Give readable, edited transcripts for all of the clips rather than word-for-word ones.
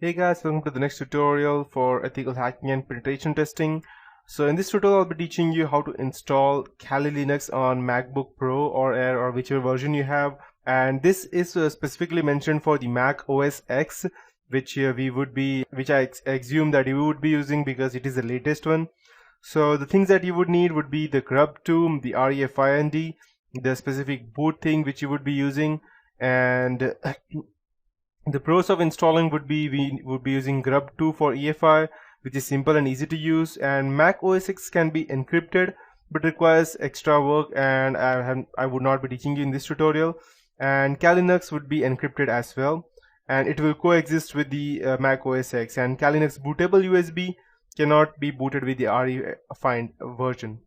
Hey guys, welcome to the next tutorial for ethical hacking and penetration testing. So in this tutorial I'll be teaching you how to install Kali Linux on MacBook Pro or Air or whichever version you have, and this is specifically mentioned for the Mac OS X, which I assume that you would be using because it is the latest one. So the things that you would need would be the grub2, the refind, the specific boot thing which you would be using, and the pros of installing would be we would be using grub2 for EFI, which is simple and easy to use, and Mac OS X can be encrypted but requires extra work, and I would not be teaching you in this tutorial. And Kali Linux would be encrypted as well, and it will coexist with the Mac OS X, and Kali Linux bootable USB cannot be booted with the refind version.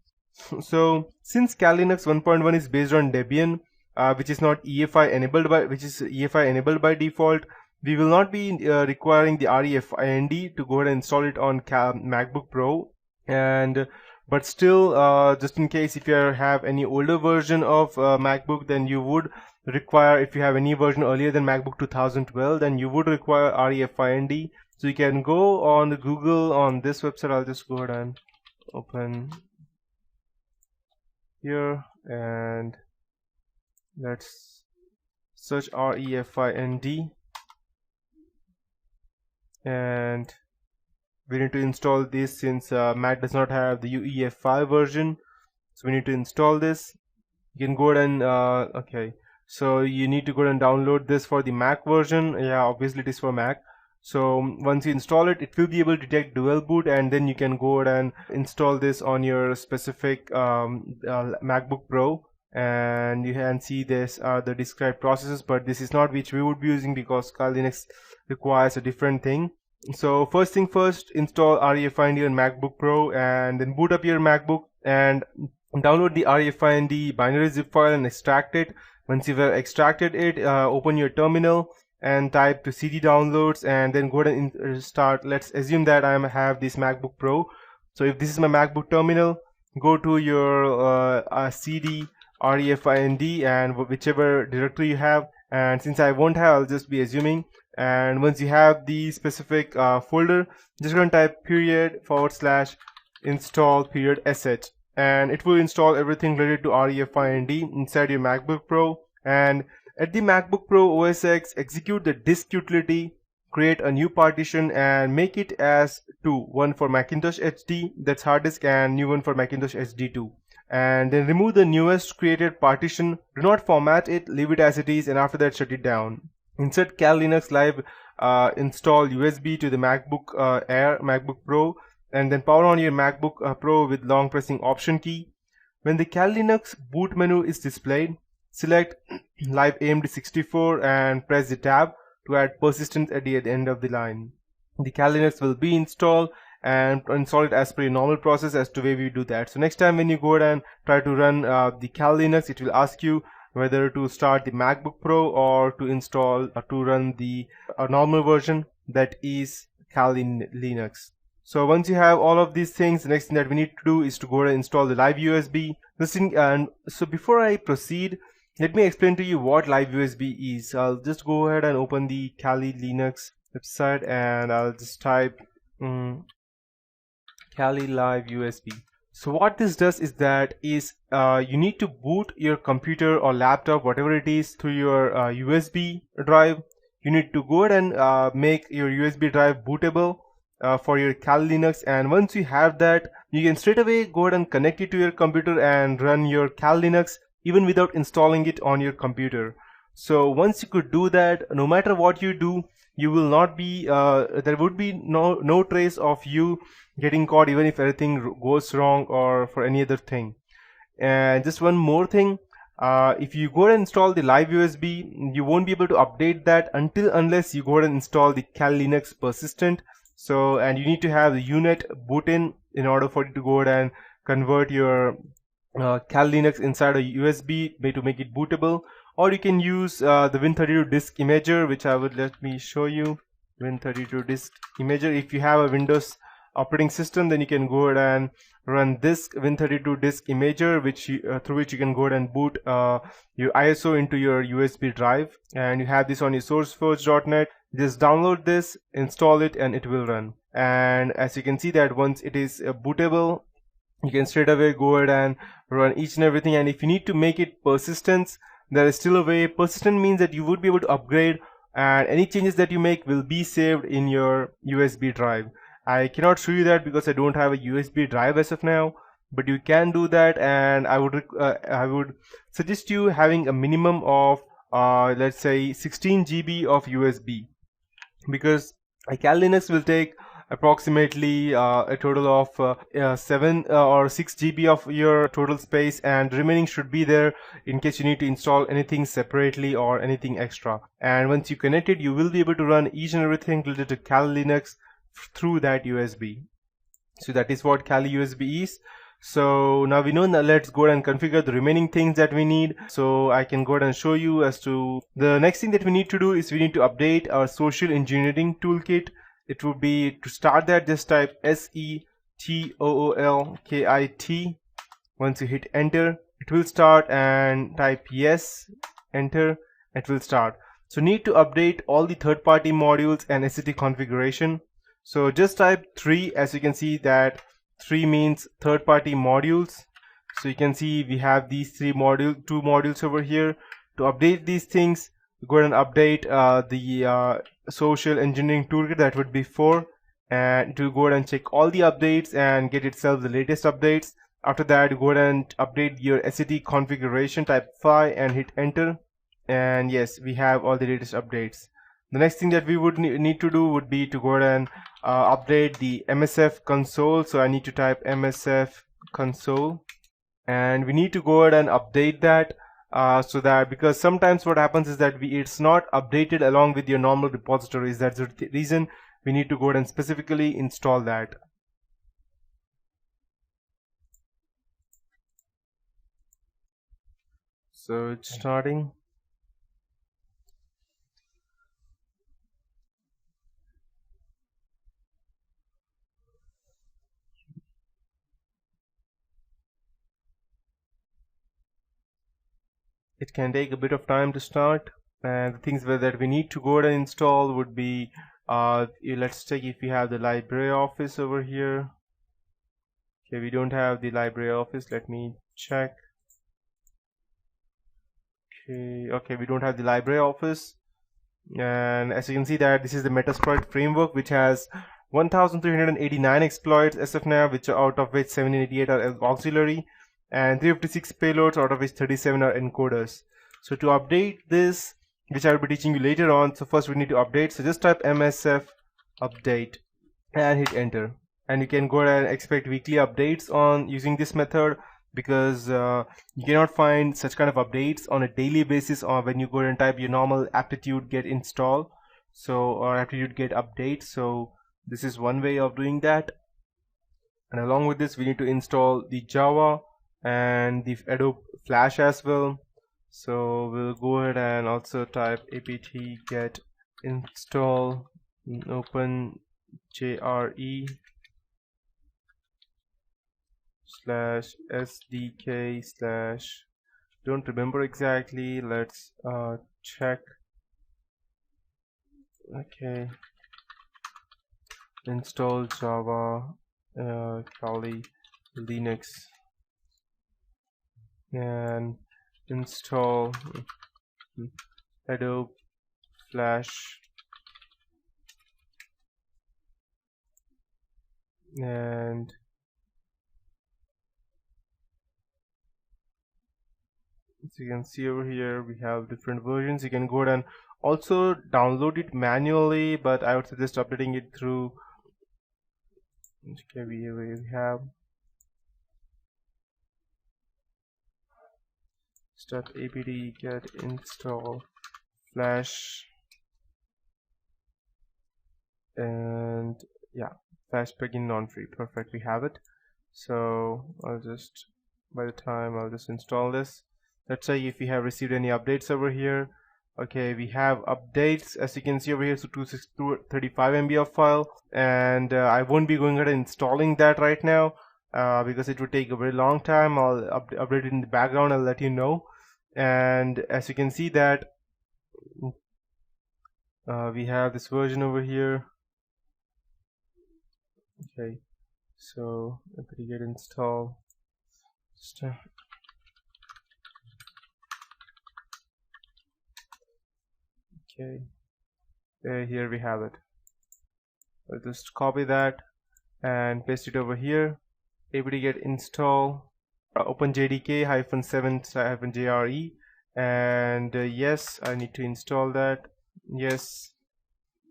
So since Kali Linux 1.1 is based on Debian, which is EFI enabled by default, we will not be requiring the refind to go ahead and install it on MacBook Pro. And but still, just in case if you have any older version of MacBook, then you would require, if you have any version earlier than MacBook 2012, then you would require refind. So you can go on the Google on this website. I'll just go ahead and open here and let's search refind, and we need to install this since Mac does not have the UEFI version, so we need to install this. You can go ahead and okay, so you need to go ahead and download this for the Mac version. Yeah, obviously it is for Mac. So once you install it, it will be able to detect dual boot, and then you can go ahead and install this on your specific MacBook Pro, and you can see this are the described processes, but this is not which we would be using because Kali Linux requires a different thing. So first thing first, install refind on MacBook Pro, and then boot up your MacBook and download the refind binary zip file and extract it. Once you've extracted it, open your terminal and type to cd downloads, and then go ahead and start. Let's assume that I have this MacBook Pro. So if this is my MacBook terminal, go to your cd refind and whichever directory you have, and since I won't have, I'll just be assuming. And once you have the specific folder, just going to type /install/sh, and it will install everything related to refind inside your MacBook Pro. And at the MacBook Pro OS X, execute the disk utility, create a new partition and make it as two, one for Macintosh HD, that's hard disk, and new one for Macintosh HD2. And then remove the newest created partition, do not format it, leave it as it is, and after that shut it down. Insert Kali Linux live, install USB to the MacBook Air, MacBook Pro, and then power on your MacBook Pro with long pressing Option key. When the Kali Linux boot menu is displayed, select Live AMD64 and press the tab to add persistence at the end of the line. The Kali Linux will be installed, and install it as per your normal process as to way we do that. So next time when you go ahead and try to run the Kali Linux, it will ask you whether to start the MacBook Pro or to install or to run the normal version, that is Kali Linux. So once you have all of these things, the next thing that we need to do is to go ahead and install the live USB. And so before I proceed, let me explain to you what live USB is. I'll just go ahead and open the Kali Linux website, and I'll just type Kali live USB. So what this does is that you need to boot your computer or laptop, whatever it is, through your USB drive. You need to go ahead and make your USB drive bootable for your Kali Linux, and once you have that, you can straight away go ahead and connect it to your computer and run your Kali Linux even without installing it on your computer. So once you could do that, no matter what you do, you will not be there would be no trace of you getting caught, even if everything goes wrong or for any other thing. And just one more thing, if you go ahead and install the live USB, you won't be able to update that unless you go ahead and install the Kali Linux persistent. So, and you need to have the unit boot in order for it to go ahead and convert your Kali Linux inside a USB to make it bootable. Or you can use the Win32 disk imager, which let me show you. Win32 disk imager. If you have a Windows operating system, then you can go ahead and run this Win32 disk imager, which through which you can go ahead and boot your ISO into your USB drive, and you have this on your sourceforge.net. Just download this, install it, and it will run. And as you can see that once it is bootable, you can straight away go ahead and run each and everything. And if you need to make it persistent, there is still a way. Persistent means that you would be able to upgrade, and any changes that you make will be saved in your USB drive. I cannot show you that because I don't have a USB drive as of now, but you can do that. And I would suggest you having a minimum of let's say 16 GB of USB, because a Kali Linux will take approximately a total of 7 or 6 GB of your total space, and remaining should be there in case you need to install anything separately or anything extra. And once you connect it, you will be able to run each and everything related to Kali Linux through that USB. So that is what Kali USB is. So now we know. Now let's go ahead and configure the remaining things that we need. So I can go ahead and show you as to the next thing that we need to do is we need to update our social engineering toolkit. It would be, to start that, just type SETOOLKIT. Once you hit enter, it will start, and type yes, enter, it will start. So need to update all the third-party modules and SCT configuration. So just type 3, as you can see that 3 means third-party modules. So you can see we have these two modules over here. To update these things, go ahead and update the social engineering toolkit. That would be 4, and it will go ahead and check all the updates and get itself the latest updates. After that, go ahead and update your SCT configuration, type 5 and hit enter, and yes, we have all the latest updates. The next thing that we would need to do would be to go ahead and update the MSF console. So I need to type MSF console, and we need to go ahead and update that so that, because sometimes what happens is that it's not updated along with your normal repositories. That's the reason we need to go ahead and specifically install that. So it's starting. It can take a bit of time to start, and the things that we need to go ahead and install would be let's check if we have the LibreOffice over here. Okay, we don't have the LibreOffice. Let me check. Okay, we don't have the LibreOffice, and as you can see that this is the Metasploit framework, which has 1389 exploits as of now, which out of which 788 are auxiliary, and 356 payloads, out of which 37 are encoders. So to update this, which I will be teaching you later on, so first we need to update. So just type MSF update and hit enter, and you can go ahead and expect weekly updates on using this method, because you cannot find such kind of updates on a daily basis, or when you go ahead and type your normal aptitude get install, so, or aptitude get update. So this is one way of doing that. And along with this, we need to install the Java and the Adobe Flash as well. So we'll go ahead and also type apt get install open jre /sdk/ don't remember exactly, let's check. Okay, install Java Kali Linux, and install Adobe Flash, and as you can see over here, we have different versions. You can go ahead and also download it manually, but I would suggest updating it through. Okay, we have start apt get install Flash, and yeah, Flash plugin non-free. Perfect, we have it. So I'll just, by the time I'll just install this, let's say if we have received any updates over here. Okay, we have updates as you can see over here, so 235 MB of file, and I won't be going ahead and installing that right now because it would take a very long time. I'll update it in the background, I'll let you know. And as you can see that we have this version over here. Okay, so apt-get install. Okay, here we have it. I'll just copy that and paste it over here. apt-get install open jdk -7-jre, and yes, I need to install that. Yes.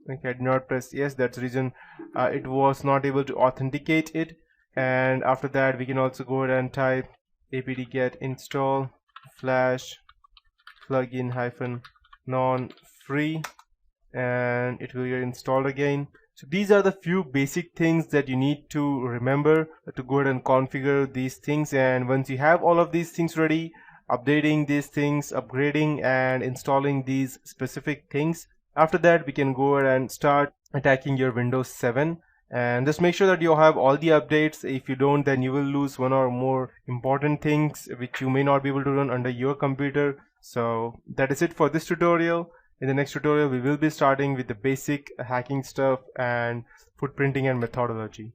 Okay, I did not press yes. That's the reason it was not able to authenticate it. And after that, we can also go ahead and type apt-get install flash plugin -non free, and it will get installed again. So these are the few basic things that you need to remember to go ahead and configure these things. And once you have all of these things ready, updating these things, upgrading and installing these specific things, after that we can go ahead and start attacking your Windows 7. And just make sure that you have all the updates. If you don't, then you will lose one or more important things which you may not be able to run under your computer. So that is it for this tutorial. In the next tutorial, we will be starting with the basic hacking stuff and footprinting and methodology.